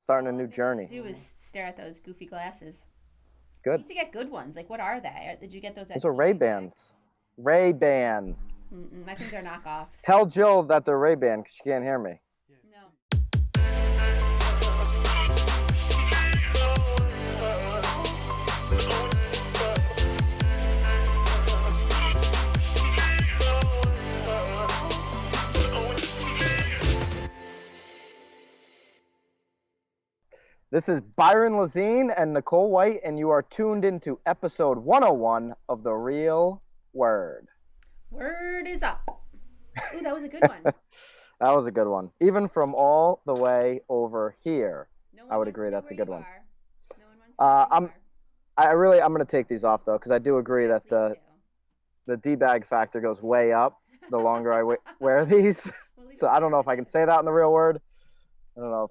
starting a new All I journey. do is stare at those goofy glasses. You Good. need to get good ones. Like, what are they? Did you get those Those at are TJ Ray-Bans. Maxx? Ray-Ban. I think they're knockoffs. Tell Jill that they're Ray-Ban because she can't hear me. No. This is Byron Lazine and Nicole White, and you are tuned into episode 101 of The Real Word. Word is up. Ooh, that was a good one. That was a good one. Even from all the way over here, No I one would wants to agree know that's where a you good one. are. No one wants to know where you I'm are. I'm gonna take these off though because I do agree Yeah, that please the D-bag factor goes way up do. the longer I wear these. Well, at least So we I don't know learned if I about can it say that today. in the real word. I don't know if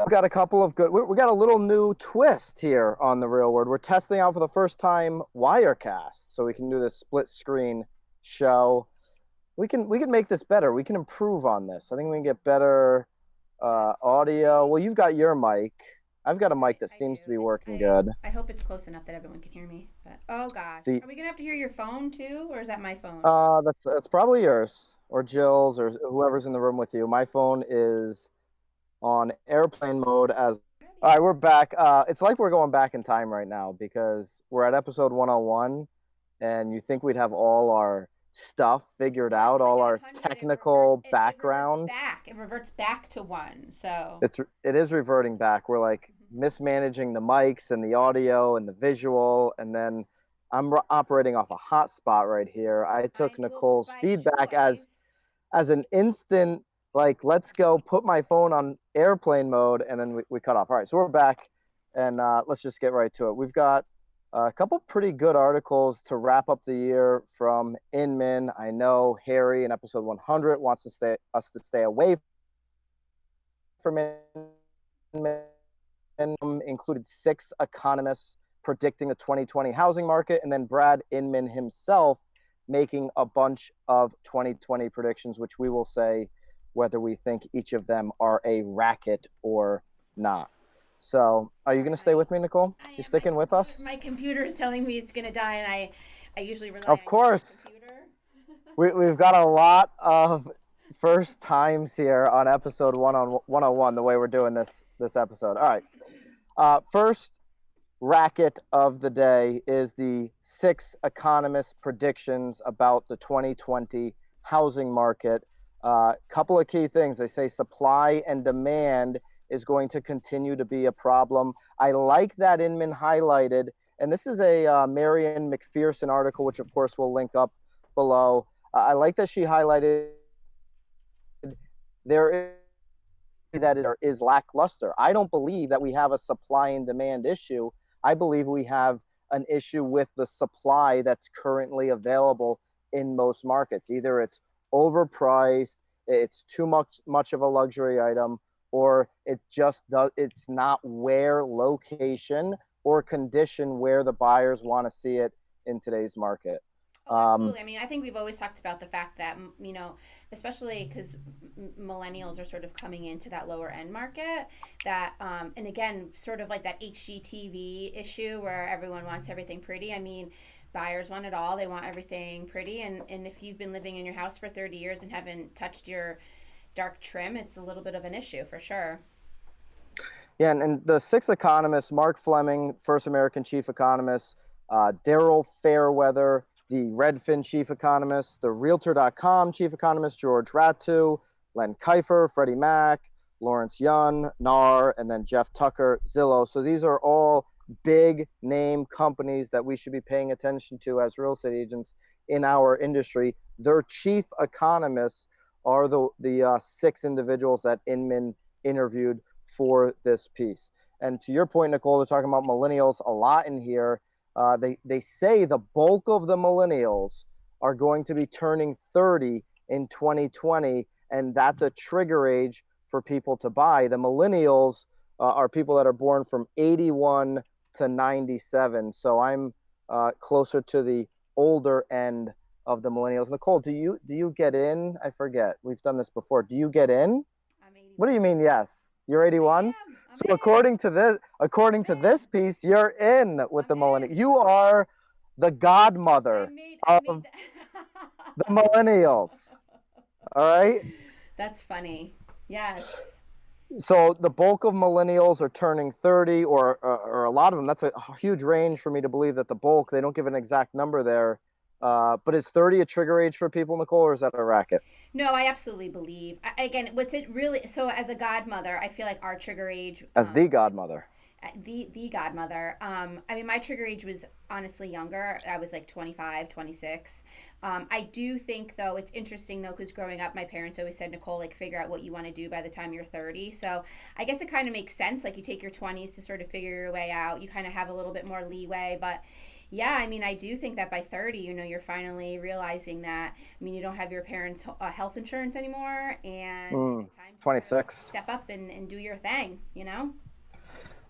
we got a couple of good. We got a little new twist here on the real word. We're testing out for the first time Wirecast, so we can do this split screen show. We can make this better. We can improve on this. I think we can get better audio. Absolutely. Well, you've got your mic. I've got a mic that I do. seems to be It's working good. I hope it's close enough that everyone can hear me. But oh gosh, The are we gonna have to hear your phone too, or is that my phone? that's probably yours or Jill's or whoever's in the room with you. My phone is on airplane mode as all right, we're back. It's like we're going back in time right now because we're at episode 101 and you think we'd have all our stuff figured Well, I out, feel like all at our 100, technical it reverts background. back. It reverts back to one. So It is reverting back. We're like mismanaging the mics and the audio and the visual, and then I'm operating off a hotspot right here. I I took well Nicole's by feedback choice. as an instant, like, let's go put my phone on airplane mode, and then we cut off. All right, so we're back, and let's just get right to it. We've got a couple pretty good articles to wrap up the year from Inman. I know Harry in episode 100 wants us to stay away from Inman, included 6 economists predicting the 2020 housing market, and then Brad Inman himself making a bunch of 2020 predictions, which we will say whether we think each of them are a racket or not. So, are you going to stay Certainly. with me, Nicole? I You am. sticking with us? My computer is telling me it's gonna die, and I usually rely Of on you, the course. computer. We've got a lot of first times here on episode 101, the way we're doing this episode. All right. First racket of the day is the 6 economists' predictions about the 2020 housing market. Couple of key things. They say supply and demand is going to continue to be a problem. I like that Inman highlighted, and this is a Marion McPherson article, which of course we'll link up below. I like that she highlighted there is lackluster. I don't believe that we have a supply and demand issue. I believe we have an issue with the supply that's currently available in most markets. Either it's overpriced, it's too much of a luxury item, or it's not where location or condition where the buyers want to see it in today's market. Oh, Um, absolutely. I mean, I think we've always talked about the fact that, especially because millennials are sort of coming into that lower end market, that, and again, sort of like that HGTV issue where everyone wants everything pretty. I mean, buyers want it all. They want everything pretty. And if you've been living in your house for 30 years and haven't touched your dark trim, it's a little bit of an issue for sure. Yeah, and the 6 economists, Mark Fleming, first American chief economist, Daryl Fairweather, the Redfin chief economist, the Realtor.com chief economist, George Ratu, Len Kifer, Freddie Mac, Lawrence Yun, NAR, and then Jeff Tucker, Zillow. So these are all big name companies that we should be paying attention to as real estate agents in our industry. Their chief economists are the 6 individuals that Inman interviewed for this piece. And to your point, Nicole, they're talking about millennials a lot in here. They say the bulk of the millennials are going to be turning 30 in 2020, and that's a trigger age for people to buy. The millennials are people that are born from 81 to 97. So I'm closer to the older end of the millennials. Nicole, do you get in? I forget. We've done this before. Do you get in? I'm What do 81. you mean? Yes, you're I 81. am. I'm So in. according I'm to this in. piece, you're in with I'm the millennials. in. You are the godmother I made of the millennials. All right. That's funny. Yes. So the bulk of millennials are turning 30, or a lot of them. That's a huge range for me to believe that the bulk. They don't give an exact number there. But is 30 a trigger age for people, Nicole, or is that a racket? No, I absolutely believe. Again, what's it really? So, as a godmother, I feel like our trigger age, As the godmother. the godmother. I mean, my trigger age was honestly younger. I was like 25, 26. I do think though it's interesting though because growing up, my parents always said, Nicole, like figure out what you want to do by the time you're 30. So I guess it kind of makes sense. Like you take your 20s to sort of figure your way out. You kind of have a little bit more leeway, but yeah, I mean, I do think that by 30, you're finally realizing that, I mean, you don't have your parents' health insurance anymore, and it's time to sort of 26. step up and do your thing, you know?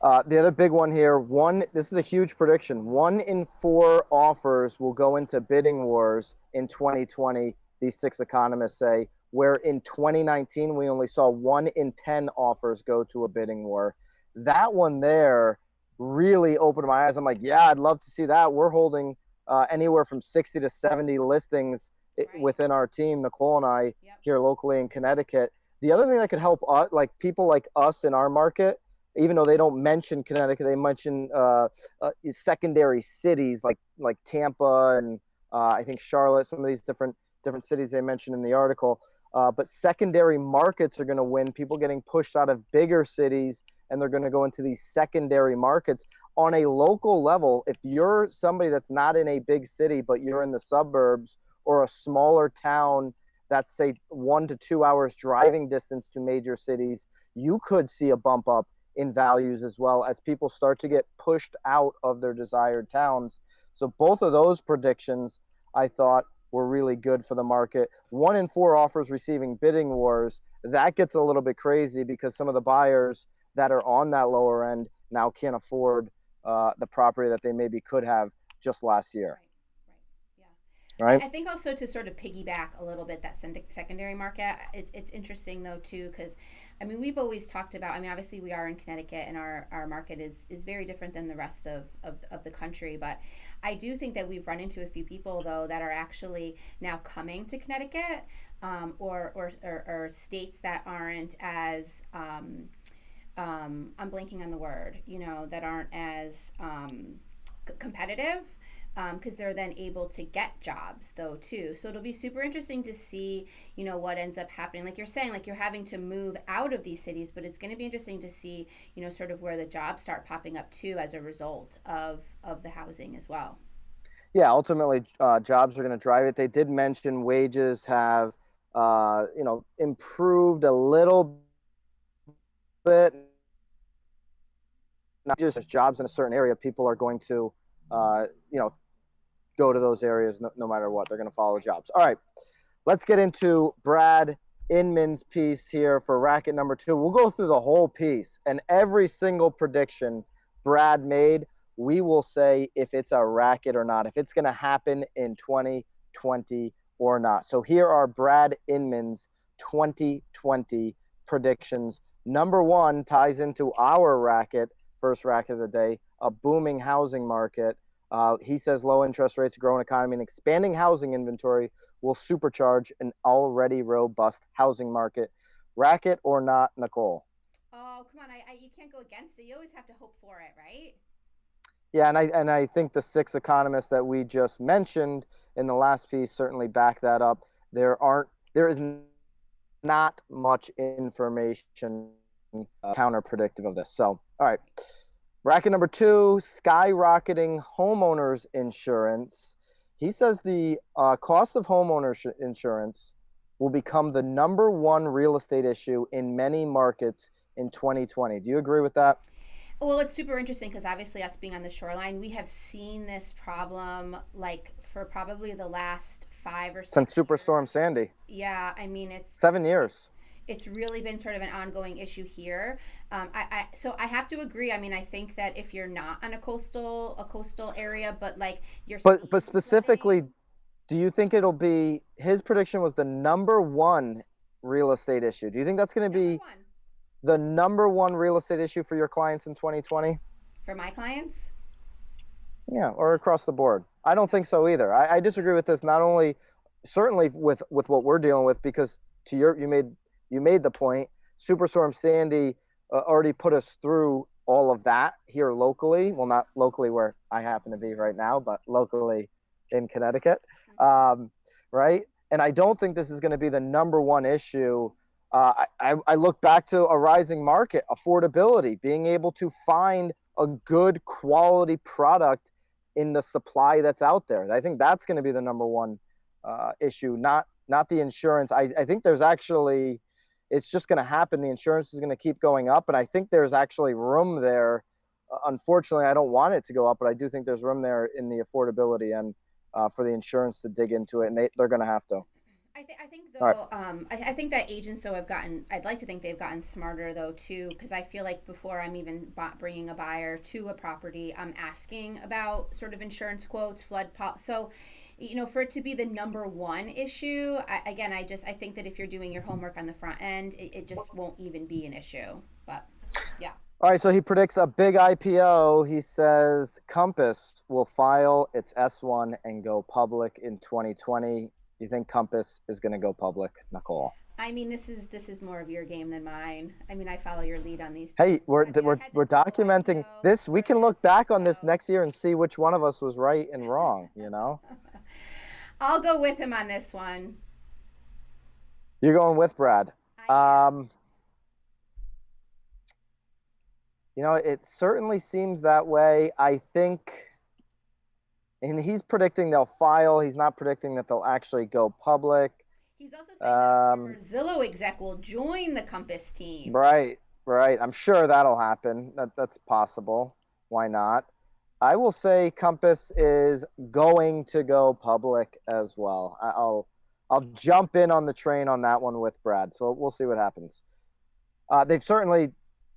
The other big one here, this is a huge prediction. 1 in 4 offers will go into bidding wars in 2020, these 6 economists say, where in 2019, we only saw 1 in 10 offers go to a bidding war. That one there really opened my eyes. I'm like, yeah, I'd love to see that. We're holding anywhere from 60 to 70 listings Right. within our team, Nicole and I, Yep. here locally in Connecticut. The other thing that could help like people like us in our market, even though they don't mention Connecticut, they mention secondary cities like Tampa and I think Charlotte, some of these different cities they mentioned in the article. But secondary markets are going to win. People getting pushed out of bigger cities, and they're going to go into these secondary markets on a local level. If you're somebody that's not in a big city, but you're in the suburbs or a smaller town that's say 1 to 2 hours driving distance to major cities, you could see a bump up in values as well as people start to get pushed out of their desired towns. So both of those predictions I thought were really good for the market. 1 in 4 offers receiving bidding wars. That gets a little bit crazy because some of the buyers that are on that lower end now can't afford the property that they maybe could have just last year. Right. Right. Right? I think also to sort of piggyback a little bit that secondary market, it's interesting though too because I mean we've always talked about. I mean obviously we are in Connecticut and our market is very different than the rest of the country, but I do think that we've run into a few people though that are actually now coming to Connecticut or states that aren't as I'm blanking on the word, that aren't as competitive because they're then able to get jobs though too. So it'll be super interesting to see, what ends up happening. Like you're saying, like you're having to move out of these cities, but it's going to be interesting to see, sort of where the jobs start popping up too as a result of the housing as well. Yeah, ultimately, jobs are going to drive it. They did mention wages have, improved a little bit. Not just jobs in a certain area, people are going to, uh, you know, go to those areas no matter what. They're going to follow Right. jobs. All right, let's get into Brad Inman's piece here for racket number 2. We'll go through the whole piece and every single prediction Brad made. We will say if it's a racket or not, if it's going to happen in 2020 or not. So here are Brad Inman's 2020 predictions. Number 1 ties into our racket, first racket of the day, a booming housing market. He says low interest rates, growing economy, and expanding housing inventory will supercharge an already robust housing market. Racket or not, Nicole? Oh, come on. You can't go against it. You always have to hope for it, right? Yeah, and I think the 6 economists that we just mentioned in the last piece certainly back that up. There is not much information counter predictive of this. So, all right. Bracket number 2, skyrocketing homeowners insurance. He says the cost of homeowners insurance will become the number 1 real estate issue in many markets in 2020. Do you agree with that? Well, it's super interesting because obviously, us being on the shoreline, we have seen this problem like for probably the last five or Since six Superstorm years. Sandy, Yeah, I mean, it's 7 years. it's really been sort of an ongoing issue here. So I have to agree. I mean, I think that if you're not on a coastal area, but like you're But seeing specifically flooding. Do you think it'll be, his prediction was the number one real estate issue? Do you think that's going to Number be one the number one real estate issue for your clients in 2020? for my clients. Yeah, or across the board? I don't think so either. I disagree with this. Not only certainly with what we're dealing with, because to your you made the point. Superstorm Sandy already put us through all of that here locally. Well, not locally where I happen to be right now, but locally in Connecticut, um, right? And I don't think this is going to be the number one issue. I look back to a rising market, affordability, being able to find a good quality product in the supply that's out there. I think that's going to be the number one issue, not the insurance. I think there's actually, it's just going to happen. The insurance is going to keep going up, and I think there's actually room there. Unfortunately, I don't want it to go up, but I do think there's room there in the affordability and for the insurance to dig into it, and they're going to have to. I think All right. though, I think that agents though have gotten. I'd like to think they've gotten smarter though too, because I feel like before I'm even bringing a buyer to a property, I'm asking about sort of insurance quotes, so, for it to be the number one issue, I think that if you're doing your homework on the front end, it just won't even be an issue. But yeah. All right, so he predicts a big IPO. He says Compass will file its S1 and go public in 2020. Do you think Compass is going to go public, Nicole? I mean, this is more of your game than mine. I mean, I follow your lead on these Hey, things. I mean, I had to we're pull documenting IPO this. We for can this, look back on this so next year and see which one of us was right and wrong, you know? I'll go with him on this one. You're going with Brad. I am. It certainly seems that way. I think, and he's predicting they'll file. He's not predicting that they'll actually go public. He's also saying that a Um, former Zillow exec will join the Compass team. right, right. I'm sure that'll happen. That's possible. Why not? I will say Compass is going to go public as well. I'll jump in on the train on that one with Brad. So we'll see what happens. They've certainly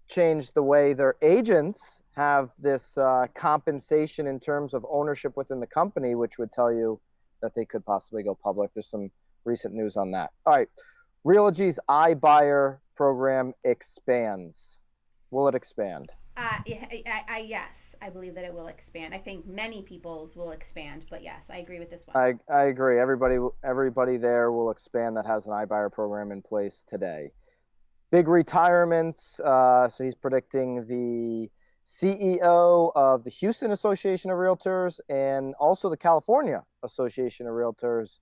changed the way their agents have this compensation in terms of ownership within the company, which would tell you that they could possibly go public. There's some recent news on that. All right. Realogy's iBuyer program expands. Will it expand? Yes, I believe that it will expand. I think many people's will expand, but yes, I agree with this one. I agree. Everybody there will expand that has an iBuyer program in place today. Big retirements. So he's predicting the CEO of the Houston Association of Realtors and also the California Association of Realtors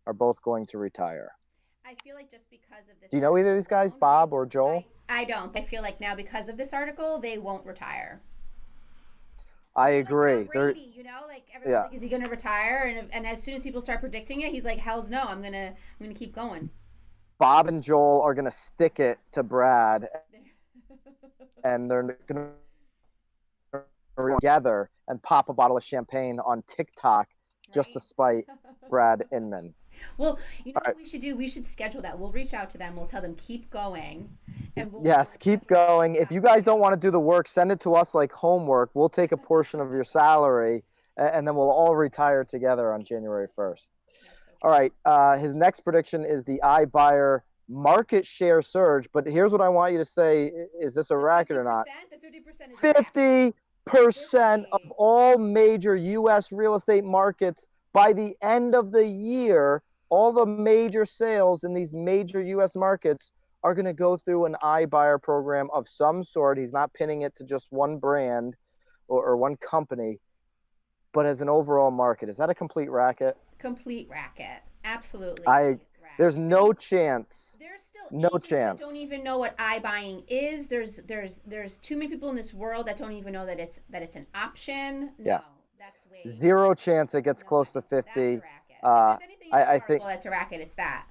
are both going to retire. I feel like just because of this Do you know either of these guys, alone, Bob or Joel? I don't. I feel like now because of this article, they won't retire. I Sort of like Tom agree. Brady, like everyone's Yeah. like, is he going to retire? And as soon as people start predicting it, he's like, hell's no, I'm gonna keep going. Bob and Joel are going to stick it to Brad, and they're going to together and pop a bottle of champagne on TikTok just to Right? spite Brad Inman. Well, you know All what right. we should do? We should schedule that. We'll reach out to them. We'll tell them keep going, and we'll Yes, keep schedule a going. If you TikTok guys don't video. want to do the work, send it to us like homework. We'll take a portion of your salary, and then we'll all retire together on January 1st. That's so All true. right. His next prediction is the iBuyer market share surge. But here's what I want you to say: is this a The racket fifty or not? percent. The 50% is a racket. 50% of Really? all major U.S. real estate markets by the end of the year, all the major sales in these major U.S. markets are going to go through an iBuyer program of some sort. He's not pinning it to just one brand or one company, but as an overall market. Is that a complete racket? Complete racket. Absolutely I complete racket. There's I no mean, chance. there's still No agents that don't chance. even know what iBuying is. There's too many people in this world that don't even know that it's an option. No, Yeah. that's way Zero chance it gets no close way. to That's a 50. racket. If Uh, there's anything in this I think article that's a racket, it's that.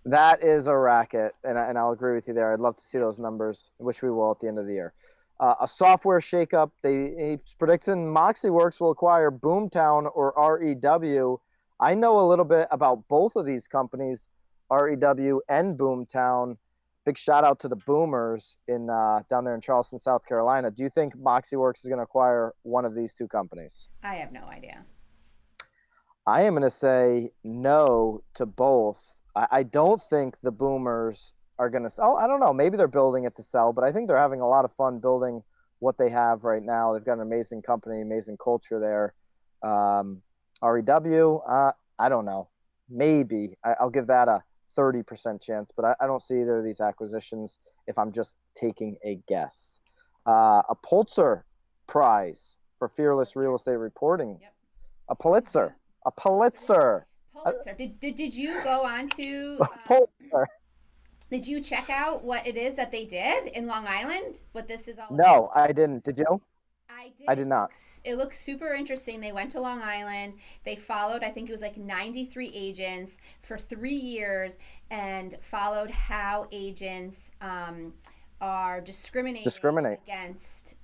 that is a racket, and I'll agree with you there. I'd love to see those numbers, which we will at the end of the year. A software shakeup. He's predicting MoxieWorks will acquire Boomtown or REW. I know a little bit about both of these companies, REW and Boomtown. Big shout out to the Boomers in down there in Charleston, South Carolina. Do you think MoxieWorks is going to acquire one of these two companies? I have no idea. I am going to say no to both. I don't think the boomers are going to sell. I don't know. Maybe they're building it to sell, but I think they're having a lot of fun building what they have right now. They've got an amazing company, amazing culture there. REW, I don't know. Maybe I'll give that a 30% chance, but I don't see either of these acquisitions if I'm just taking a guess. A Pulitzer Prize for fearless real estate reporting. Yep. A Pulitzer. A Pulitzer. Pulitzer. Did you go on to Pulitzer. did you check out what it is that they did in Long Island? What this is all about? No, I didn't. Did you? I did. I did not. It looks super interesting. They went to Long Island. They followed, I think it was like 93 agents for 3 years, and followed how agents are discriminating against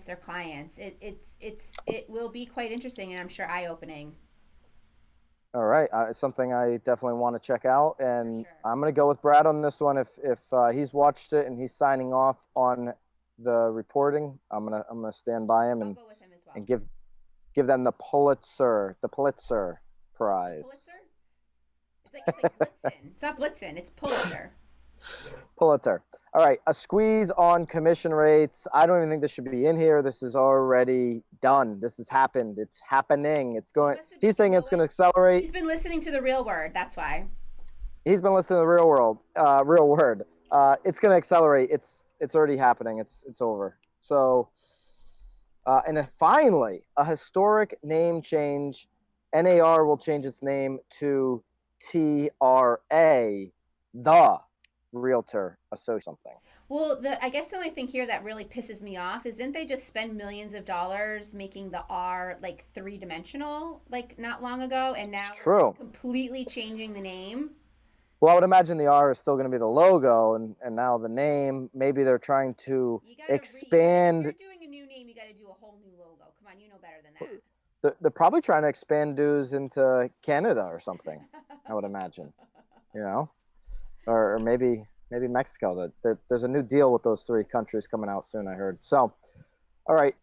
their clients. It will be quite interesting, and I'm sure eye opening. All right, something I definitely want to check out, and Sure. I'm going to go with Brad on this one. If he's watched it and he's signing off on the reporting, I'm gonna stand by him I'll and go with him as well. and give them the Pulitzer Prize. Pulitzer? It's like Blitzen. It's not Blitzen. It's Pulitzer. Pulitzer. All right, a squeeze on commission rates. I don't even think this should be in here. This is already done. This has happened. It's happening. It's going. He's saying it's going to accelerate. He's been listening to the real word. That's why. He's been listening to the real word. It's going to accelerate. It's already happening. It's over. So, and then finally, a historic name change. NAR will change its name to TRA, the Realtor Association. Something. Well, I guess the only thing here that really pisses me off is didn't they just spend millions of dollars making the R like three-dimensional like not long ago, and now True. It's completely changing the name. Well, I would imagine the R is still going to be the logo, and now the name. Maybe they're trying to expand. If you're doing a new name, you got to do a whole new logo. Come on, you know better than that. They're probably trying to expand dues into Canada or something. I would imagine, or maybe Mexico. There's a new deal with those three countries coming out soon, I heard. So, all right,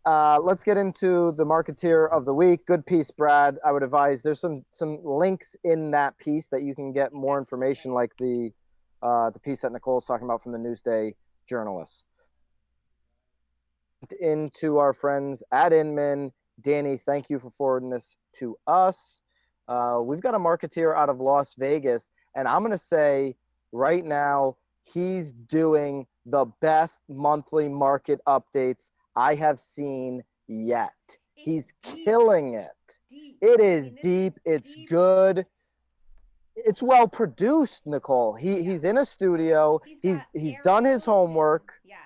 let's get into the Marketeer of the week. Good piece, Brad. I would advise there's some links in that piece that you can get more information, like the piece that Nicole's talking about from the Newsday journalists. Into our friends at Inman. Danny, thank you for forwarding this to us. We've got a Marketeer out of Las Vegas, and I'm going to say right now he's doing the best monthly market updates I have seen yet. He's killing it. It is deep. It's good. It's well produced, Nicole. He's in a studio. He's done his homework. Yes.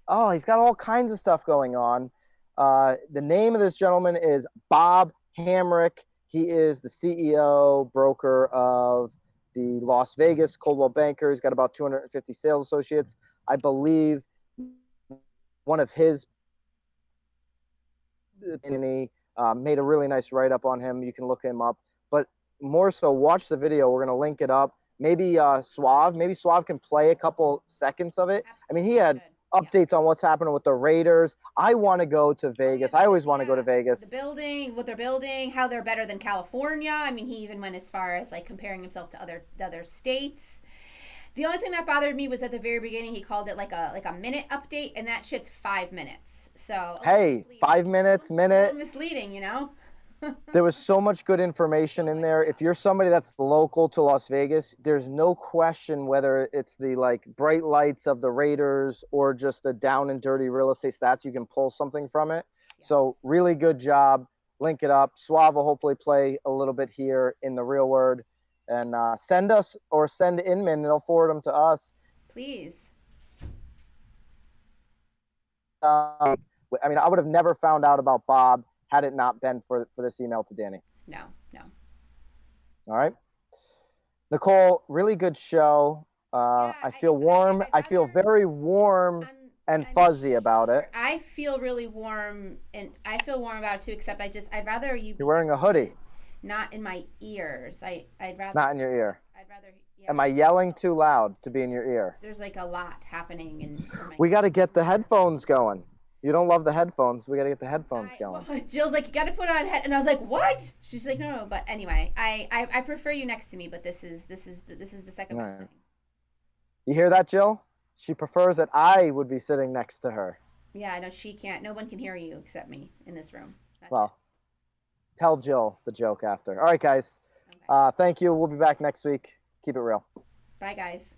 Oh, he's got all kinds of stuff going on. The name of this gentleman is Bob Hamrick. He is the CEO, broker of the Las Vegas Coldwell Banker. He's got about 250 sales associates. I believe one of his made a really nice write-up on him. You can look him up. But more so, watch the video. We're going to link it up. Maybe Suave can play a couple seconds of it. Absolutely. I mean, he had updates on what's happening with the Raiders. I want to go to Vegas. I always want to go to Vegas. What they're building, how they're better than California. I mean, he even went as far as like comparing himself to other states. The only thing that bothered me was at the very beginning he called it like a minute update, and that shit's 5 minutes. So hey, 5 minutes, minute. Misleading, There was so much good information in there. If you're somebody that's local to Las Vegas, there's no question whether it's the like bright lights of the Raiders or just the down and dirty real estate stats, you can pull something from it. Yes. So really good job. Link it up. Suave will hopefully play a little bit here in the real word, and send Inman and they'll forward them to us. Please. I mean, I would have never found out about Bob had it not been for this email to Danny. No. All right. Nicole, really good show. I feel warm. I feel very warm and fuzzy about it. I feel really warm, and I feel warm about it too, except I'd rather you... You're wearing a hoodie. Not in my ears. I'd rather... Not in your ear. I'd rather... Yeah, am I yelling too loud to be in your ear? There's like a lot happening. We got to get the headphones going. You don't love the headphones. We got to get the headphones going. Well, Jill's like, you got to put on head, and I was like, what? She's like, no, no. But anyway, I prefer you next to me, but this is the second best thing. You hear that, Jill? She prefers that I would be sitting next to her. Yeah, I know she can't. No one can hear you except me in this room. Well, tell Jill the joke after. All right, guys. Okay. Thank you. We'll be back next week. Keep it real. Bye, guys.